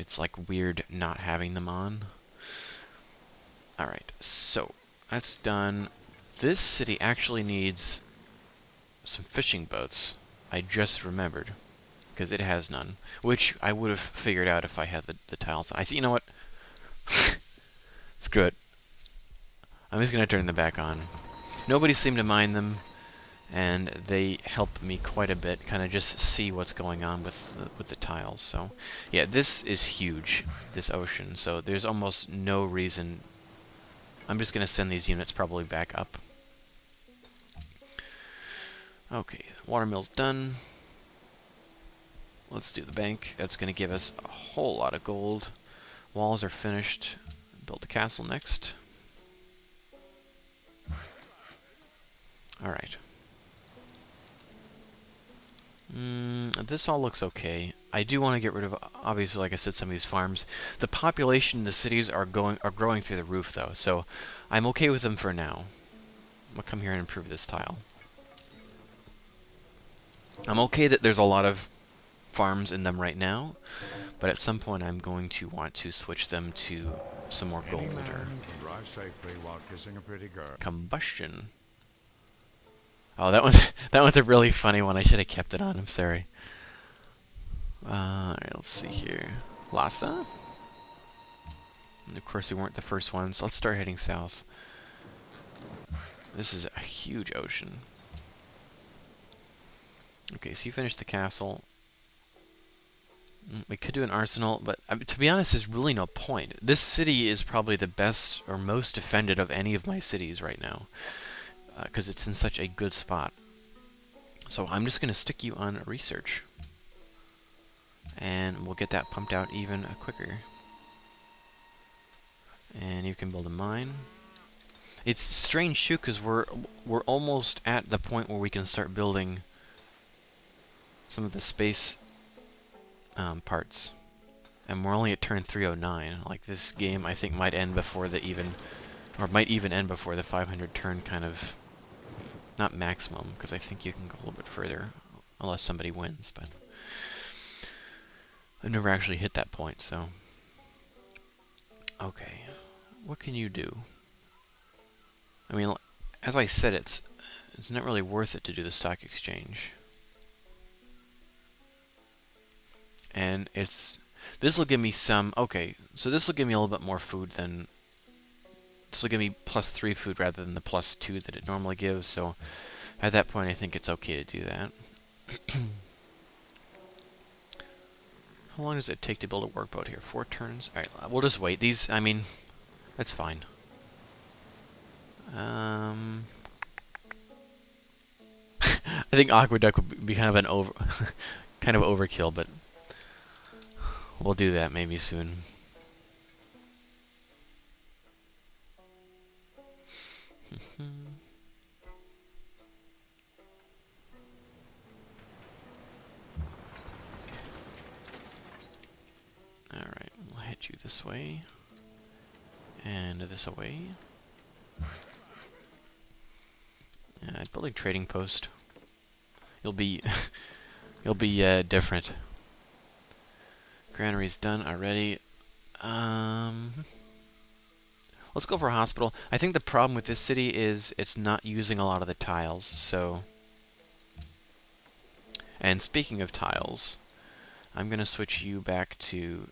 it's like weird not having them on. Alright, so that's done. This city actually needs some fishing boats. I just remembered, because it has none, which I would have figured out if I had the tiles. I think, you know what? Screw it. I'm just going to turn them back on. Nobody seemed to mind them, and they help me quite a bit, kind of just see what's going on with the tiles. So, yeah, this is huge, this ocean, so there's almost no reason. I'm just going to send these units probably back up. Okay, watermill's done. Let's do the bank. That's going to give us a whole lot of gold. Walls are finished. Build the castle next. Alright. This all looks okay. I do want to get rid of, obviously, like I said, some of these farms. The population in the cities are growing through the roof, though, so I'm okay with them for now. I'll come here and improve this tile. I'm okay that there's a lot of farms in them right now, but at some point I'm going to want to switch them to some more gold or combustion. Oh, that one's a really funny one. I should have kept it on. I'm sorry. Alright, let's see here. Lhasa? And of course, we weren't the first ones. Let's start heading south. This is a huge ocean. Okay, so you finished the castle. We could do an arsenal, but to be honest, there's really no point. This city is probably the best or most defended of any of my cities right now, because it's in such a good spot. So I'm just going to stick you on research, and we'll get that pumped out even quicker. And you can build a mine. It's strange too, because we're almost at the point where we can start building some of the space parts, and we're only at turn 309. Like, this game, I think, might end before the might even end before the 500 turn kind of, not maximum, because I think you can go a little bit further unless somebody wins, but I've never actually hit that point. So okay, what can you do? I mean, as I said, it's not really worth it to do the stock exchange. And this will give me some, okay, so this will give me a little bit more food than, this will give me +3 food rather than the +2 that it normally gives, so at that point I think it's okay to do that. How long does it take to build a workboat here? 4 turns? Alright, we'll just wait. These, I mean, that's fine. I think Aqueduct would be kind of an kind of overkill, but we'll do that maybe soon. Alright, we'll head you this way. And this away. Building trading post. You'll be you'll be different. Granary's done already. Let's go for a hospital. I think the problem with this city is it's not using a lot of the tiles, so. And speaking of tiles, I'm gonna switch you back to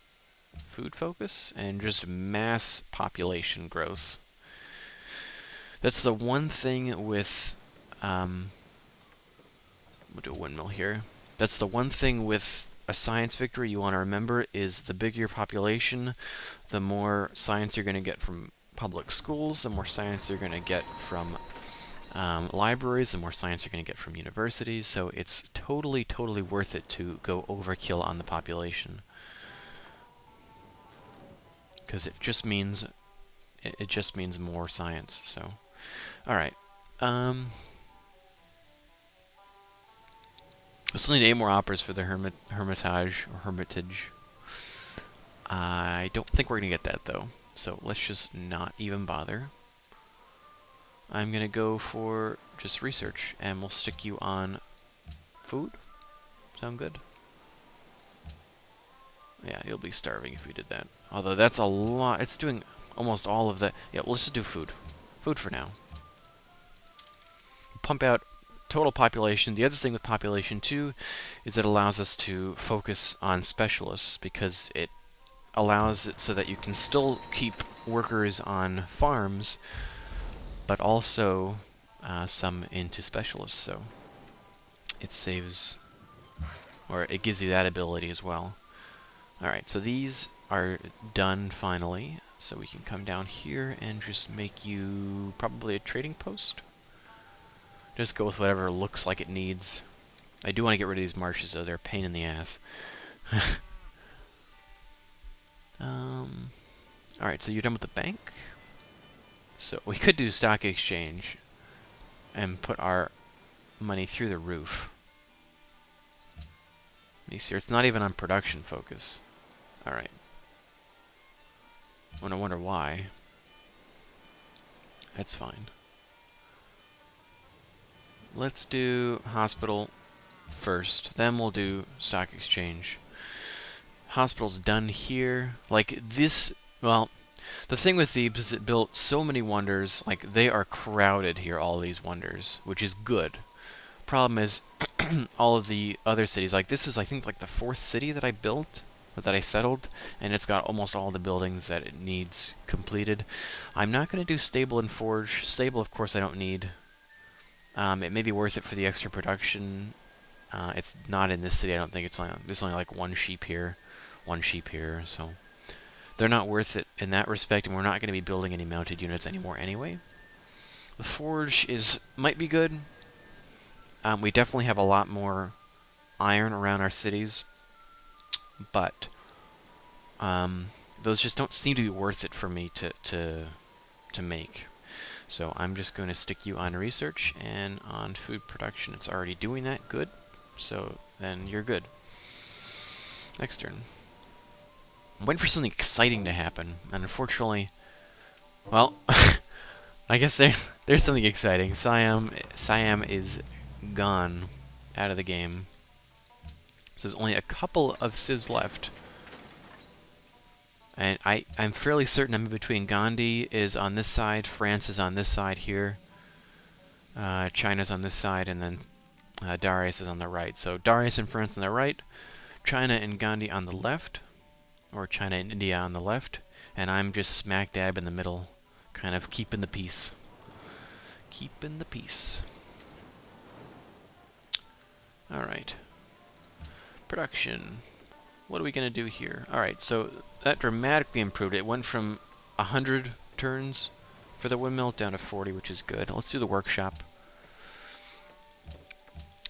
food focus and just mass population growth. That's the one thing with we'll do a windmill here. That's the one thing with a science victory you want to remember is the bigger your population, the more science you're going to get from public schools, the more science you're going to get from libraries, the more science you're going to get from universities. So it's totally, totally worth it to go overkill on the population, because it just means more science. So, all right. We still need 8 more operas for the Hermitage. I don't think we're gonna get that though, so let's just not even bother. I'm gonna go for just research, and we'll stick you on food. Sound good? Yeah, you'll be starving if we did that. Although that's a lot. It's doing almost all of that. Yeah, we'll just do food. Food for now. Pump out total population. The other thing with population, too, is it allows us to focus on specialists, because it allows it so that you can still keep workers on farms, but also some into specialists. So it saves, or it gives you that ability as well. Alright, so these are done finally, so we can come down here and just make you probably a trading post. Just go with whatever looks like it needs. I do want to get rid of these marshes, though. They're a pain in the ass. Alright, so you're done with the bank. So we could do stock exchange and put our money through the roof. Let me see here. It's not even on production focus. Alright. I wonder why. That's fine. Let's do hospital first. Then we'll do stock exchange. Hospital's done here. Like this, well, the thing with Thebes is it built so many wonders. Like, they are crowded here, all these wonders, which is good. Problem is, all of the other cities, like this is, I think, like the 4th city that I built, or that I settled, and it's got almost all the buildings that it needs completed. I'm not going to do stable and forge. Stable, of course, I don't need. It may be worth it for the extra production. It's not in this city, I don't think. There's only like one sheep here, so they're not worth it in that respect, and we're not going to be building any mounted units anymore anyway. The forge might be good. We definitely have a lot more iron around our cities, but those just don't seem to be worth it for me to make. So I'm just going to stick you on research and on food production. It's already doing that. Good. So then you're good. Next turn. I'm waiting for something exciting to happen, and unfortunately, well, I guess there's something exciting. Siam is gone out of the game. So there's only a couple of civs left. And I'm fairly certain I'm in between. Gandhi is on this side, France is on this side here, China's on this side, and then Darius is on the right. So Darius and France on the right, China and Gandhi on the left, or China and India on the left, and I'm just smack dab in the middle, kind of keeping the peace. Keeping the peace. Alright. Production. What are we going to do here? Alright, so that dramatically improved. It went from 100 turns for the windmill down to 40, which is good. Let's do the workshop.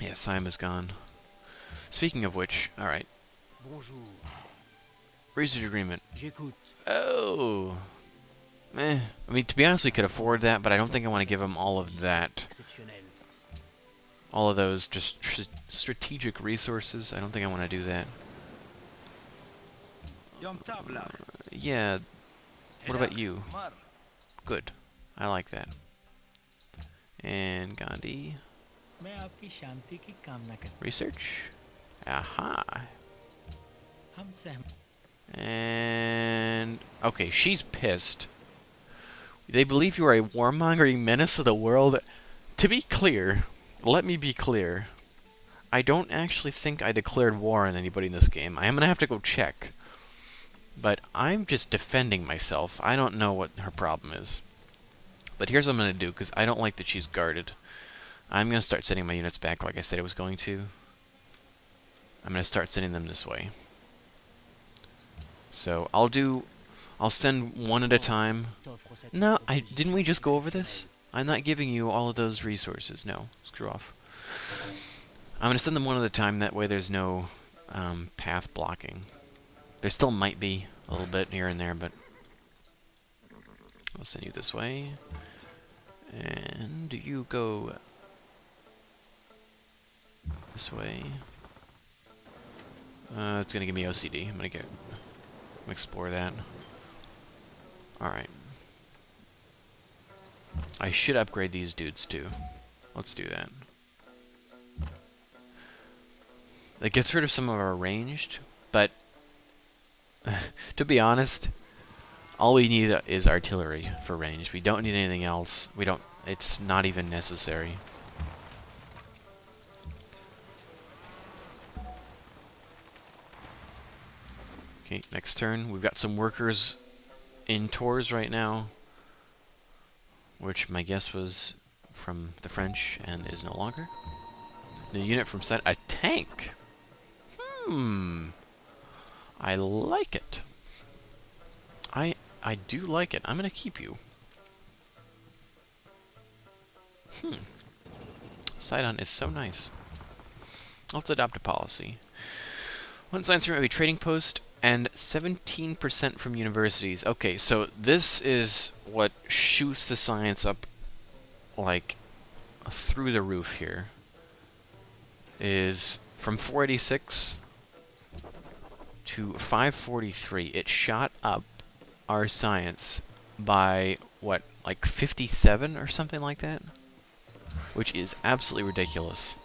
Yeah, Siam is gone. Speaking of which, alright. Bonjour. Research agreement. J'écoute. Oh. I mean, to be honest, we could afford that, but I don't think I want to give them all of that. Exceptionnel. All of those just strategic resources. I don't think I want to do that. Yeah. What about you? Good. I like that. And Gandhi. Research. Aha. And okay, she's pissed. They believe you are a warmongering menace to the world. To be clear, let me be clear. I don't actually think I declared war on anybody in this game. I am gonna have to go check. But I'm just defending myself. I don't know what her problem is. But here's what I'm going to do, because I don't like that she's guarded. I'm going to start sending my units back like I said I was going to. I'm going to start sending them this way. So I'll send one at a time. No, didn't we just go over this? I'm not giving you all of those resources. No, screw off. I'm going to send them one at a time, that way there's no path blocking. There still might be a little bit here and there, but I'll send you this way. And you go this way. It's going to give me OCD. I'm going to explore that. Alright. I should upgrade these dudes too. Let's do that. It gets rid of some of our ranged, but To be honest, all we need is artillery for range. We don't need anything else. We don't. It's not even necessary. Okay, next turn. We've got some workers in Tours right now, which my guess was from the French and is no longer. New unit from set. A tank. I like it. I do like it. I'm gonna keep you. Sidon is so nice. Let's adopt a policy. One science from every trading post and 17% from universities. Okay, so this is what shoots the science up like through the roof here. Is from 486 to 543. It shot up our science by what, like 57 or something like that? Which is absolutely ridiculous.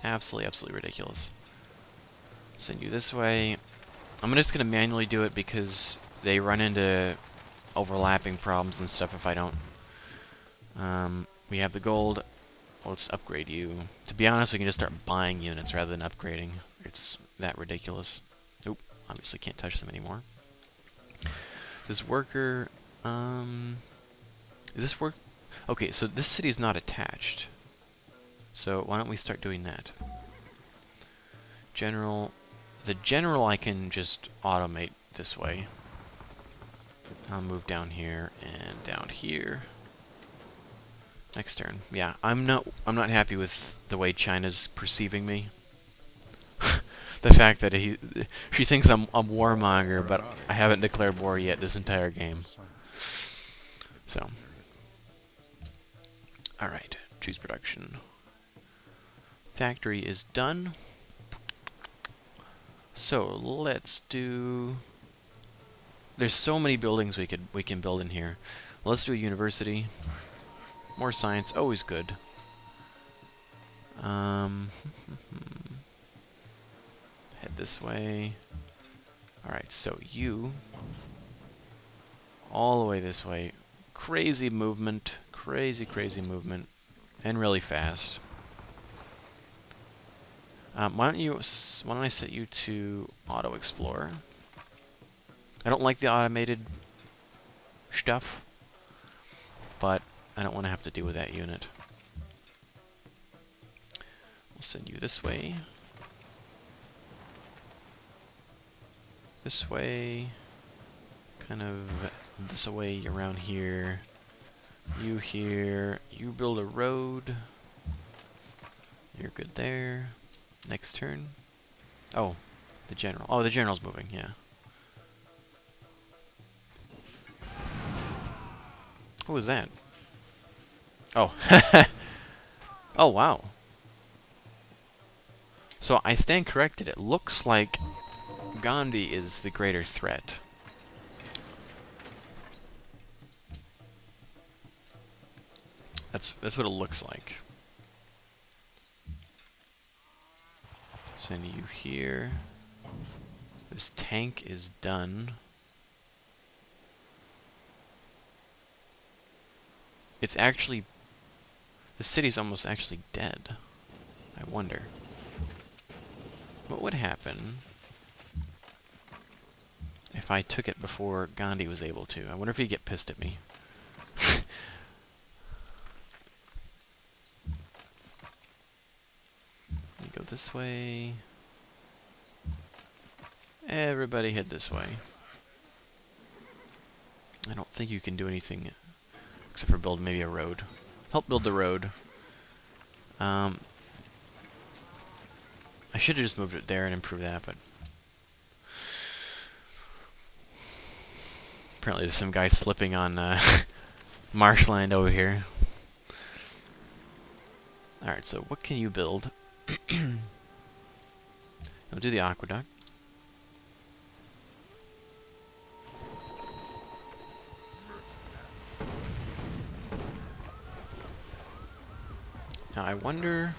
Absolutely ridiculous. Send you this way. I'm just going to manually do it because they run into overlapping problems and stuff if I don't. We have the gold. Let's upgrade you. To be honest, we can just start buying units rather than upgrading. It's that ridiculous. Oop, obviously can't touch them anymore. This worker, is this work? Okay, so this city is not attached. So why don't we start doing that? General. The general I can just automate this way. I'll move down here and down here. Next turn. Yeah, I'm not happy with the way China's perceiving me. The fact that she thinks I'm warmonger, but I haven't declared war yet this entire game. So, all right, choose production. Factory is done. So let's do. There's so many buildings we can build in here. Let's do a university. More science, always good. Head this way. Alright, so you all the way this way. Crazy movement, crazy movement, and really fast. Why don't I set you to auto explore? I don't like the automated stuff, but I don't want to have to deal with that unit. We'll send you this way. This way. Kind of this way around here. You here. You build a road. You're good there. Next turn. Oh, the general. Oh, the general's moving, yeah. Who was that? Oh. Oh, wow. So I stand corrected. It looks like Gandhi is the greater threat. That's what it looks like. Send you here. This tank is done. It's actually... The city's almost actually dead. I wonder. What would happen if I took it before Gandhi was able to? I wonder if he'd get pissed at me. Go this way. Everybody head this way. I don't think you can do anything except for build maybe a road. Help build the road. I should have just moved it there and improved that, but apparently there's some guy slipping on marshland over here. Alright, so what can you build? I'll do the aqueduct. Now I wonder...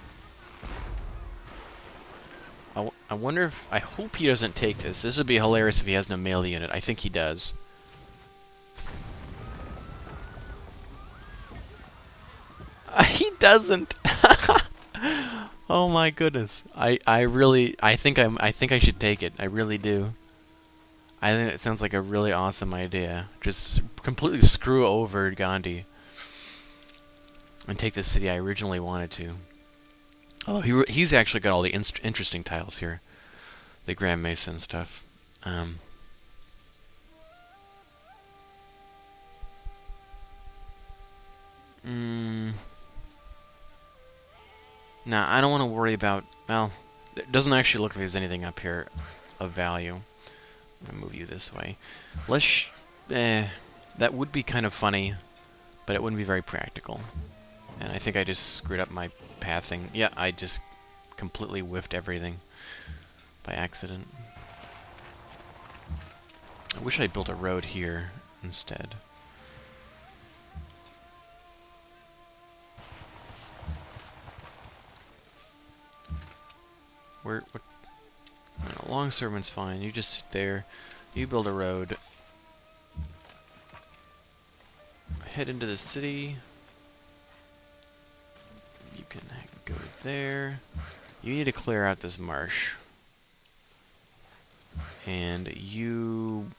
I wonder if... I hope he doesn't take this. This would be hilarious if he has no melee unit. I think he does. He doesn't! Oh my goodness. I think I should take it. I really do. I think it sounds like a really awesome idea. Just completely screw over Gandhi. And take the city I originally wanted to. Although he's actually got all the interesting tiles here. The Grand Mason stuff. Nah, I don't want to worry about... Well, it doesn't actually look like there's anything up here of value. I'm going to move you this way. That would be kind of funny, but it wouldn't be very practical. And I think I just screwed up my pathing. Yeah, I just completely whiffed everything by accident. I wish I'd built a road here instead. What? No, Longswordman's fine. You just sit there. You build a road. Head into the city. You can go there. You need to clear out this marsh. And you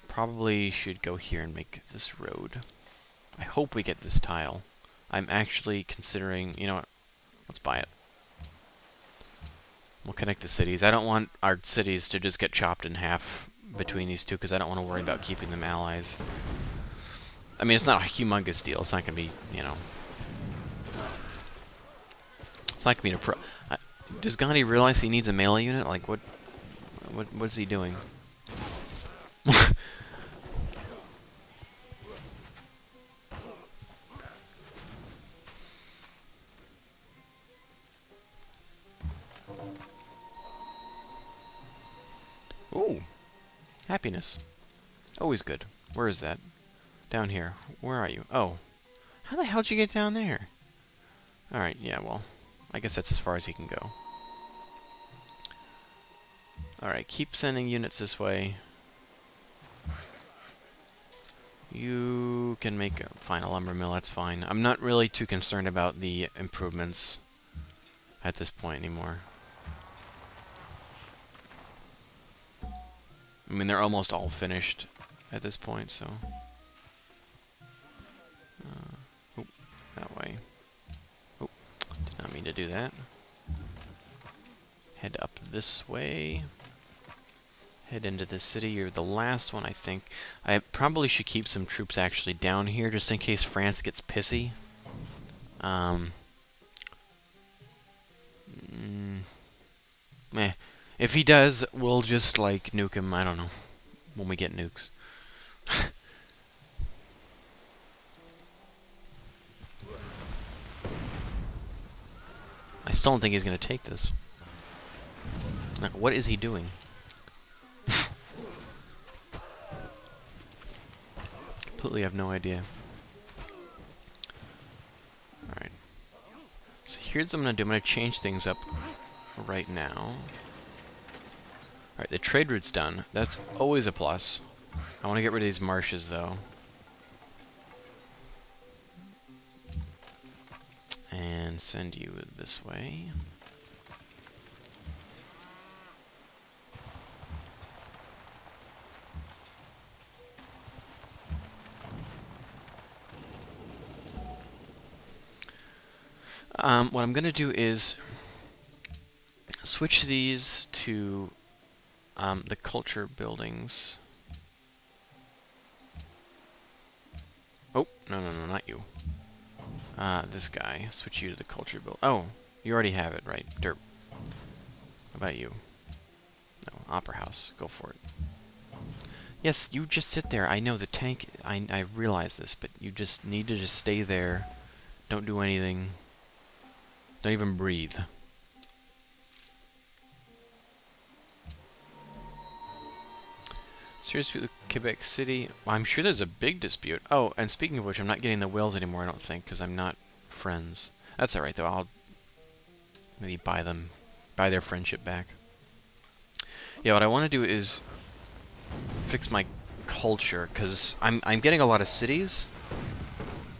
probably should go here and make this road. I hope we get this tile. I'm actually considering... You know what? Let's buy it. We'll connect the cities. I don't want our cities to just get chopped in half between these two, because I don't want to worry about keeping them allies. I mean, it's not a humongous deal. It's not going to be, you know... It's not going to be does Gandhi realize he needs a melee unit? Like, what's he doing? Ooh. Happiness. Always good. Where is that? Down here. Where are you? Oh. How the hell did you get down there? Alright, yeah, well. I guess that's as far as he can go. Alright, keep sending units this way. You can make a final lumber mill, that's fine. I'm not really too concerned about the improvements at this point anymore. I mean, they're almost all finished at this point, so... oh, that way. Oh, did not mean to do that. Head up this way. Head into the city. You're the last one, I think. I probably should keep some troops actually down here, just in case France gets pissy. Meh. If he does, we'll just, like, nuke him, I don't know, when we get nukes. I still don't think he's going to take this. Like, what is he doing? Completely have no idea. Alright. So here's what I'm going to do. I'm going to change things up right now. Alright, the trade route's done. That's always a plus. I want to get rid of these marshes, though. And send you this way. What I'm going to do is switch these to the culture buildings. Oh, no, not you. This guy. Switch you to the culture build. Oh, you already have it, right? Derp. How about you? No, Opera House. Go for it. Yes, you just sit there. I know the tank. I realize this, but you just need to just stay there. Don't do anything. Don't even breathe. Serious dispute with Quebec City. Well, I'm sure there's a big dispute. Oh, and speaking of which, I'm not getting the whales anymore, I don't think, because I'm not friends. That's alright, though. I'll maybe buy their friendship back. Yeah, what I want to do is fix my culture, because I'm getting a lot of cities,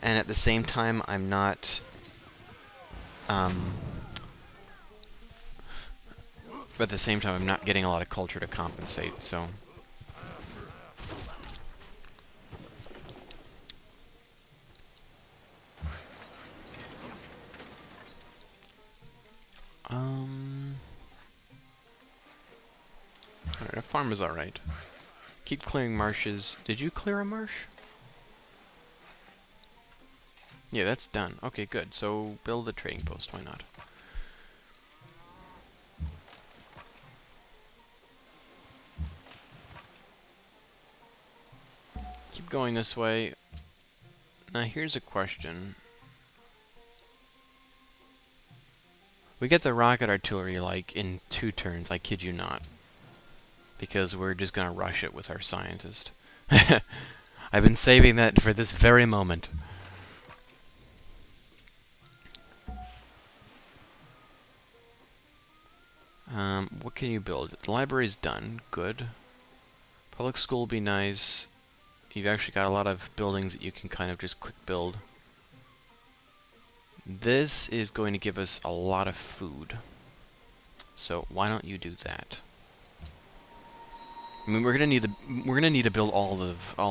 and at the same time I'm not but at the same time I'm not getting a lot of culture to compensate, so alright, a farm is alright. Keep clearing marshes. Did you clear a marsh? Yeah, that's done. Okay, good. So build a trading post, why not? Keep going this way. Now here's a question. We get the rocket artillery like in 2 turns, I kid you not. Because we're just gonna rush it with our scientist. I've been saving that for this very moment. What can you build? The library's done. Good. Public school will be nice. You've actually got a lot of buildings that you can kind of just quick build. This is going to give us a lot of food. So why don't you do that? I mean, we're gonna need to build all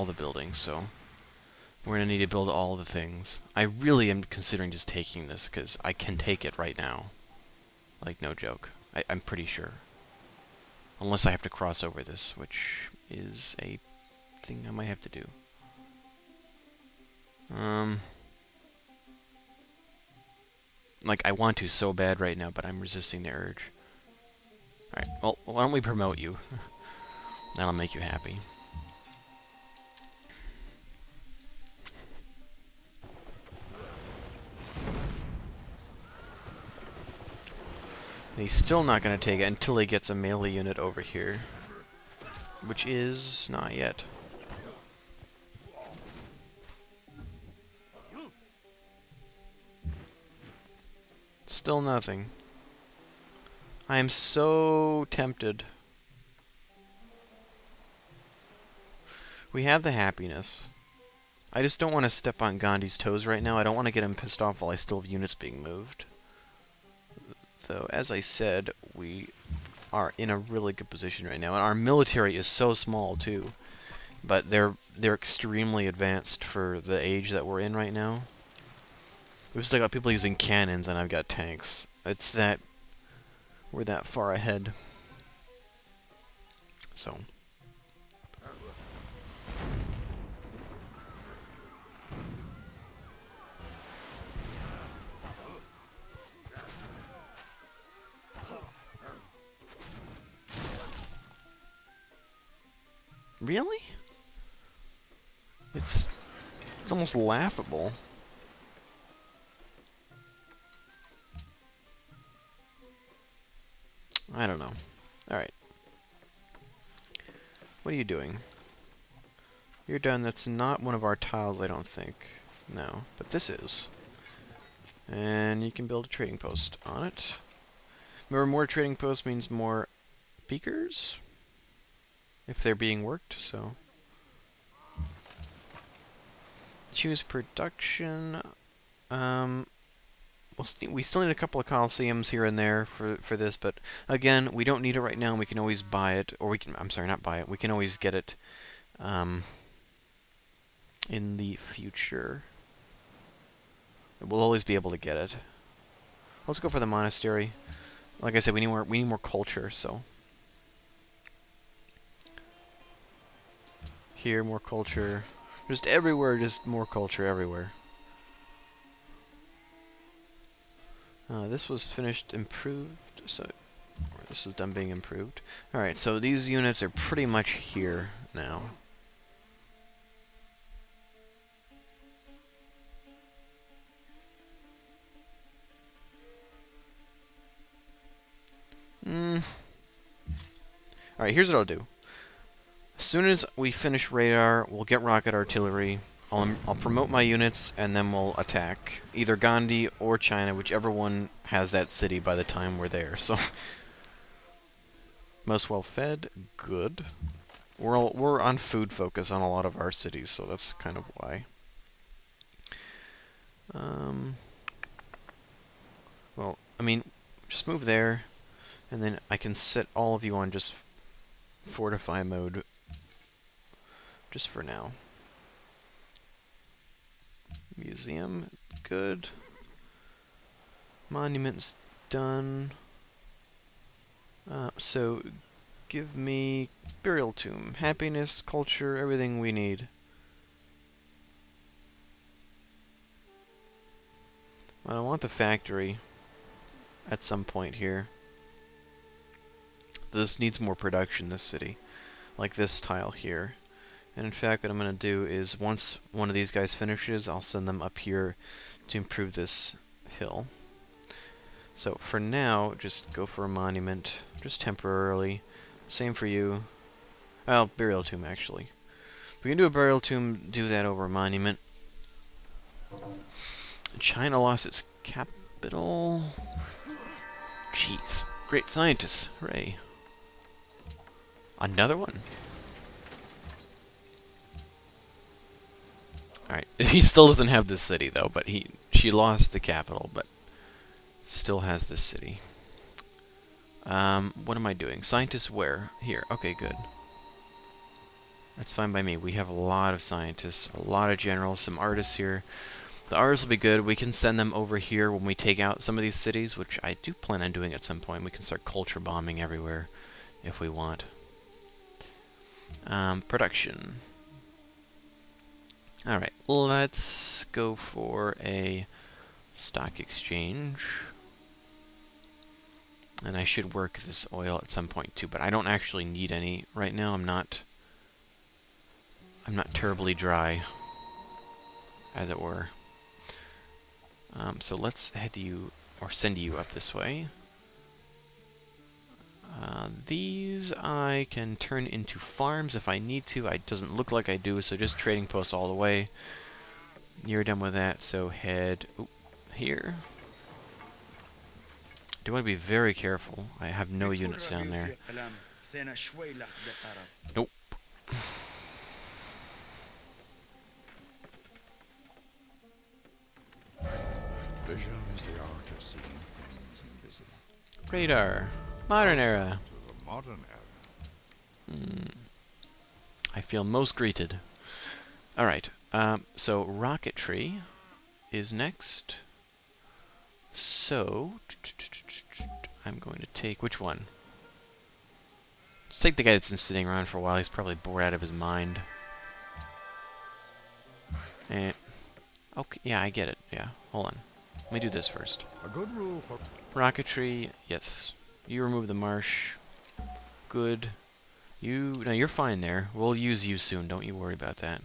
the buildings, so we're gonna need to build all the things. I really am considering just taking this because I can take it right now. Like, no joke. I'm pretty sure. Unless I have to cross over this, which is a thing I might have to do. Like, I want to so bad right now, but I'm resisting the urge. Alright, well, why don't we promote you? That'll make you happy. And he's still not going to take it until he gets a melee unit over here. Which is not yet. Still nothing. I am so tempted. We have the happiness. I just don't want to step on Gandhi's toes right now. I don't want to get him pissed off while I still have units being moved. Though, as I said, we are in a really good position right now. And our military is so small, too. But they're extremely advanced for the age that we're in right now. We've still got people using cannons, and I've got tanks. It's that... we're that far ahead. So... Really? It's almost laughable. I don't know. Alright. What are you doing? You're done. That's not one of our tiles, I don't think. No. But this is. And you can build a trading post on it. Remember, more trading posts means more beakers? If they're being worked, so... Choose production. We still need a couple of Colosseums here and there for this, but again, we don't need it right now. We can always buy it, or we can. I'm sorry, not buy it. We can always get it in the future. We'll always be able to get it. Let's go for the monastery. Like I said, we need more culture. So here, more culture. Just everywhere, just more culture everywhere. This was finished improved, so this is done being improved. Alright, so these units are pretty much here now. Alright, here's what I'll do. As soon as we finish radar, we'll get rocket artillery. I'll promote my units, and then we'll attack either Gandhi or China, whichever one has that city by the time we're there. So Most well fed, good. We're on food focus on a lot of our cities, so that's kind of why. Well, I mean, just move there, and then I can set all of you on just fortify mode, just for now. Museum, good. Monuments, done. So, give me burial tomb, happiness, culture, everything we need. I want the factory at some point here. This needs more production, this city. Like this tile here. And in fact, what I'm going to do is, once one of these guys finishes, I'll send them up here to improve this hill. So for now, just go for a monument, just temporarily. Same for you. Well, burial tomb, actually. If we can do a burial tomb, do that over a monument. China lost its capital. Jeez. Great scientist. Hooray. Another one. Alright. He still doesn't have this city, though, but she lost the capital, but still has this city. What am I doing? Scientists where? Here. Okay, good. That's fine by me. We have a lot of scientists, a lot of generals, some artists here. The artists will be good. We can send them over here when we take out some of these cities, which I do plan on doing at some point. We can start culture bombing everywhere if we want. Production. Alright, let's go for a stock exchange. And I should work this oil at some point too, but I don't actually need any right now. I'm not terribly dry, as it were. So let's head you, or send you up this way. These I can turn into farms if I need to. It doesn't look like I do, so just trading posts all the way. You're done with that, so head here. Do want to be very careful. I have no units down there. Nope. Vision is the art of seeing things invisible. Radar. Modern era. To the modern era. I feel most greeted. Alright, so rocketry is next. So, I'm going to take, which one? Let's take the guy that's been sitting around for a while. He's probably bored out of his mind. Okay, yeah, I get it. Yeah, hold on. Let me do this first. A good rule for Rocketry, yes. You remove the marsh. Good. No, you're fine there. We'll use you soon. Don't you worry about that.